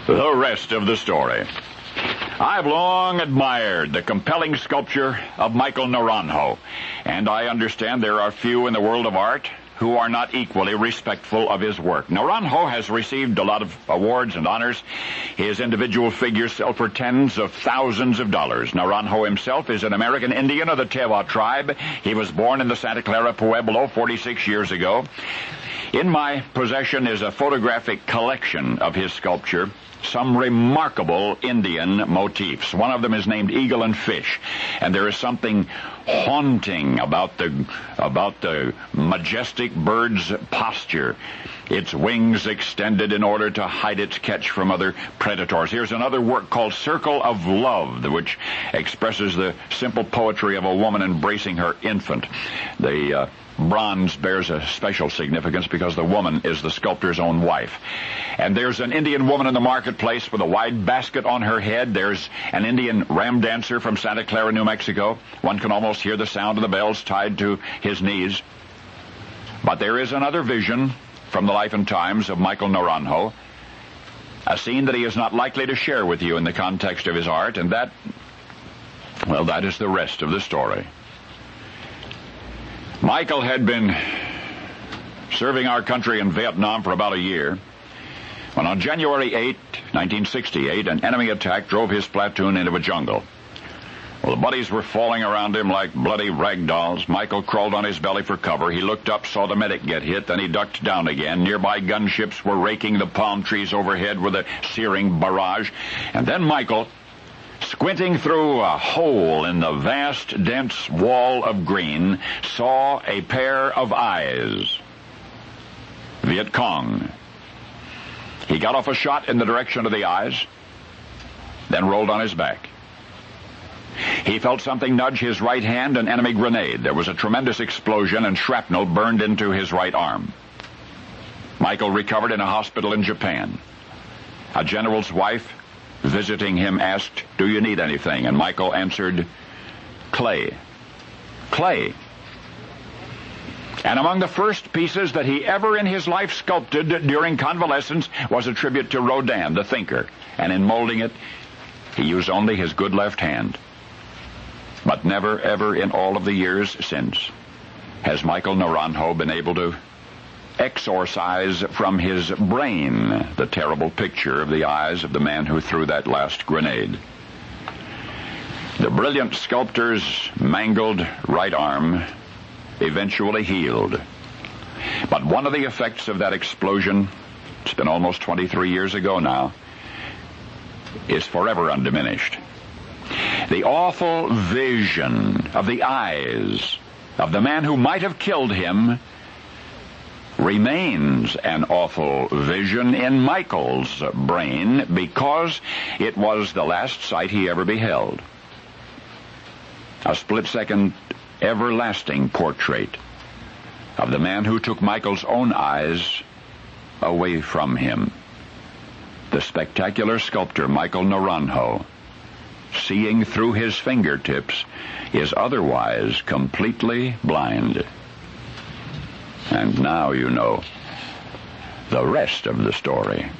The rest of the story. I've long admired the compelling sculpture of Michael Naranjo, and I understand there are few in the world of art who are not equally respectful of his work. Naranjo has received a lot of awards and honors. His individual figures sell for tens of thousands of dollars. Naranjo himself is an American Indian of the Tewa tribe. He was born in the Santa Clara Pueblo 46 years ago. In my possession is a photographic collection of his sculpture, some remarkable Indian motifs. One of them is named Eagle and Fish, and there is something haunting about the majestic bird's posture, its wings extended in order to hide its catch from other predators. Here's another work called Circle of Love, which expresses the simple poetry of a woman embracing her infant. The bronze bears a special significance because the woman is the sculptor's own wife. And there's an Indian woman in the marketplace with a wide basket on her head. There's an Indian ram dancer from Santa Clara, New Mexico. One can almost hear the sound of the bells tied to his knees. But there is another vision from the life and times of Michael Naranjo, a scene that he is not likely to share with you in the context of his art, and that is the rest of the story. Michael had been serving our country in Vietnam for about a year when on January 8, 1968, an enemy attack drove his platoon into a jungle. Well, the buddies were falling around him like bloody rag dolls. Michael crawled on his belly for cover. He looked up, saw the medic get hit, then he ducked down again. Nearby gunships were raking the palm trees overhead with a searing barrage. And then Michael, squinting through a hole in the vast, dense wall of green, saw a pair of eyes. Viet Cong. He got off a shot in the direction of the eyes, then rolled on his back. He felt something nudge his right hand, an enemy grenade. There was a tremendous explosion, and shrapnel burned into his right arm. Michael recovered in a hospital in Japan. A general's wife visiting him asked, "Do you need anything?" And Michael answered, "Clay. Clay." And among the first pieces that he ever in his life sculpted during convalescence was a tribute to Rodin, the thinker. And in molding it, he used only his good left hand. But never, ever in all of the years since has Michael Naranjo been able to exorcise from his brain the terrible picture of the eyes of the man who threw that last grenade. The brilliant sculptor's mangled right arm eventually healed. But one of the effects of that explosion, it's been almost 23 years ago now, is forever undiminished. The awful vision of the eyes of the man who might have killed him remains an awful vision in Michael's brain because it was the last sight he ever beheld. A split-second, everlasting portrait of the man who took Michael's own eyes away from him. The spectacular sculptor Michael Naranjo, seeing through his fingertips, is otherwise completely blind. And now you know the rest of the story.